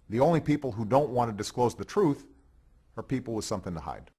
The only people who don't want to disclose the truth are people with something to hide.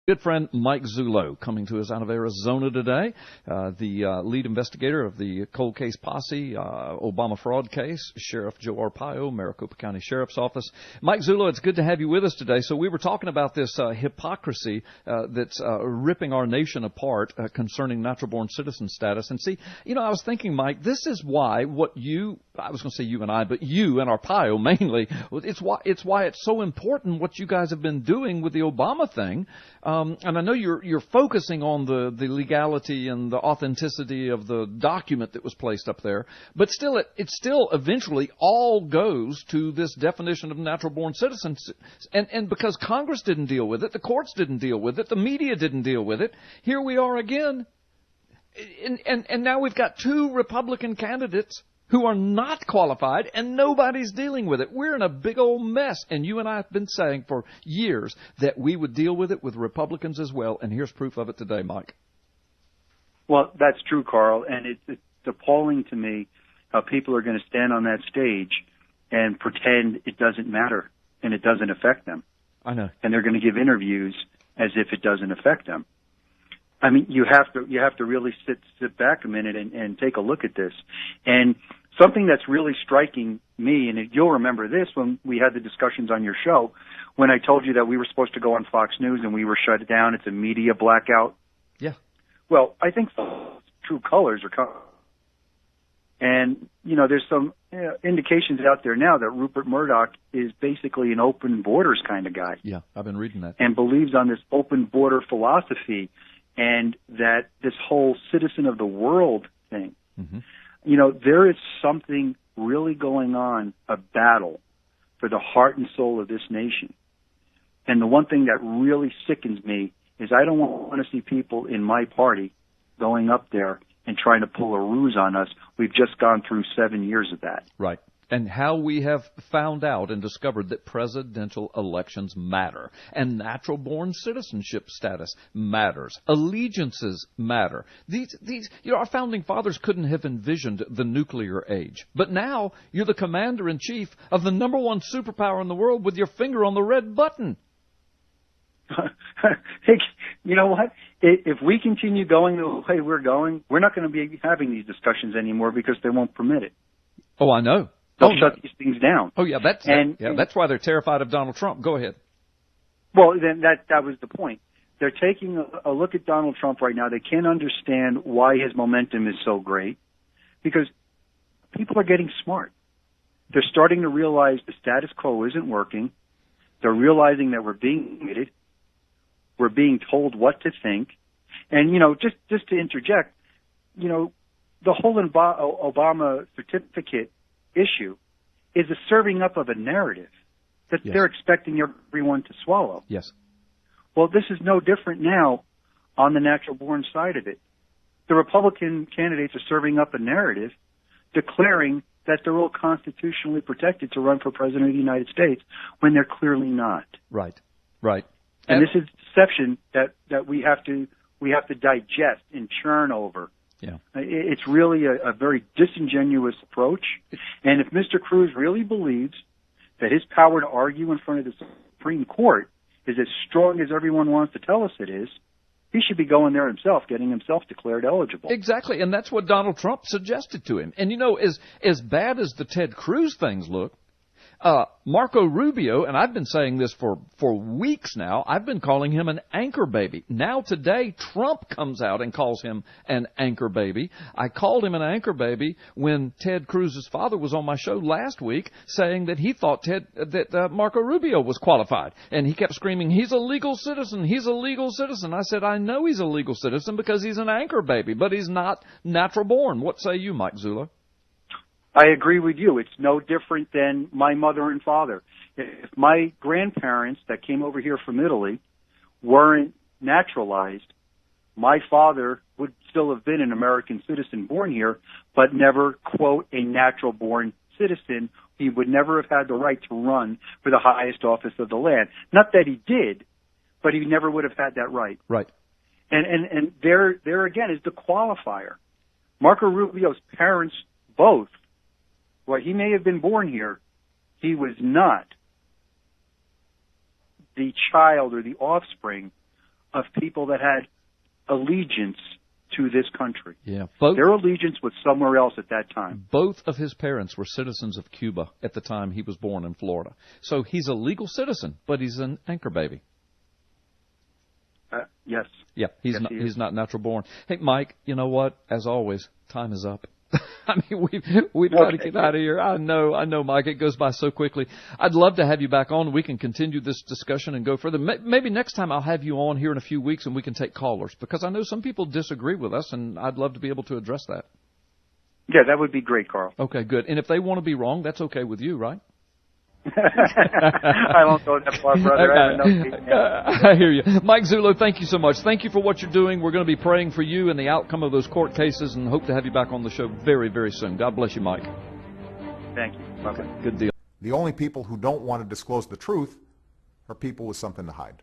Good friend Mike Zullo coming to us out of Arizona today, the lead investigator of the cold case posse, Obama fraud case, Sheriff Joe Arpaio, Maricopa County Sheriff's Office. Mike Zullo, it's good to have you with us today. So we were talking about this hypocrisy that's ripping our nation apart concerning natural-born citizen status. And see, I was thinking, Mike, this is why I was going to say you and I, but you and Arpaio mainly, it's why it's so important what you guys have been doing with the Obama thing. And I know you're focusing on the legality and the authenticity of the document that was placed up there, but still, it still eventually all goes to this definition of natural-born citizens. And because Congress didn't deal with it, the courts didn't deal with it, the media didn't deal with it, here we are again. And now we've got two Republican candidates who are not qualified, and nobody's dealing with it. We're in a big old mess, and you and I have been saying for years that we would deal with it with Republicans as well, and here's proof of it today, Mike. Well, that's true, Carl, and it's appalling to me how people are going to stand on that stage and pretend it doesn't matter and it doesn't affect them. I know. And they're going to give interviews as if it doesn't affect them. I mean, you have to really sit back a minute and take a look at this. And something that's really striking me, and you'll remember this when we had the discussions on your show, when I told you that we were supposed to go on Fox News and we were shut down. It's a media blackout. Yeah. Well, I think true colors are coming. And, there's some indications out there now that Rupert Murdoch is basically an open borders kind of guy. Yeah, I've been reading that. And believes on this open border philosophy. And that this whole citizen of the world thing, there is something really going on, a battle for the heart and soul of this nation. And the one thing that really sickens me is I don't want to see people in my party going up there and trying to pull a ruse on us. We've just gone through 7 years of that. Right. And how we have found out and discovered that presidential elections matter, and natural-born citizenship status matters. Allegiances matter. These, our founding fathers couldn't have envisioned the nuclear age. But now you're the commander-in-chief of the number one superpower in the world with your finger on the red button. Hey, you know what? If we continue going the way we're going, we're not going to be having these discussions anymore because they won't permit it. Oh, I know. They'll shut these things down. Oh, yeah, that's why they're terrified of Donald Trump. Go ahead. Well, then that was the point. They're taking a look at Donald Trump right now. They can't understand why his momentum is so great because people are getting smart. They're starting to realize the status quo isn't working. They're realizing that we're being limited. We're being told what to think. And, just to interject, the whole Obama certificate issue is a serving up of a narrative that they're expecting everyone to swallow. Yes. Well, this is no different now on the natural-born side of it. The Republican candidates are serving up a narrative declaring that they're all constitutionally protected to run for president of the United States when they're clearly not. Right. And this is deception that we have to digest and churn over. Yeah. It's really a very disingenuous approach. And if Mr. Cruz really believes that his power to argue in front of the Supreme Court is as strong as everyone wants to tell us it is, he should be going there himself, getting himself declared eligible. Exactly, and that's what Donald Trump suggested to him. And, as bad as the Ted Cruz things look, Marco Rubio, and I've been saying this for weeks now, I've been calling him an anchor baby. Now today, Trump comes out and calls him an anchor baby. I called him an anchor baby when Ted Cruz's father was on my show last week saying that he thought that Marco Rubio was qualified. And he kept screaming, he's a legal citizen, he's a legal citizen. I said, I know he's a legal citizen because he's an anchor baby, but he's not natural born. What say you, Mike Zullo? I agree with you. It's no different than my mother and father. If my grandparents that came over here from Italy weren't naturalized, my father would still have been an American citizen born here, but never, quote, a natural-born citizen. He would never have had the right to run for the highest office of the land. Not that he did, but he never would have had that right. Right. And there again is the qualifier. Marco Rubio's parents both Well, he may have been born here. He was not the child or the offspring of people that had allegiance to this country. Yeah, their allegiance was somewhere else at that time. Both of his parents were citizens of Cuba at the time he was born in Florida. So he's a legal citizen, but he's an anchor baby. Yes. Yeah, he's not natural born. Hey, Mike, you know what? As always, time is up. I mean, we've got to get out of here. I know, Mike. It goes by so quickly. I'd love to have you back on. We can continue this discussion and go further. Maybe next time I'll have you on here in a few weeks and we can take callers, because I know some people disagree with us, and I'd love to be able to address that. Yeah, that would be great, Carl. Okay, good. And if they want to be wrong, that's okay with you, right? I won't go that far, brother. Okay. I hear you. Mike Zullo, thank you so much. Thank you for what you're doing. We're going to be praying for you and the outcome of those court cases, and hope to have you back on the show very, very soon. God bless you, Mike. Thank you. Bye-bye. Okay, good deal. The only people who don't want to disclose the truth are people with something to hide.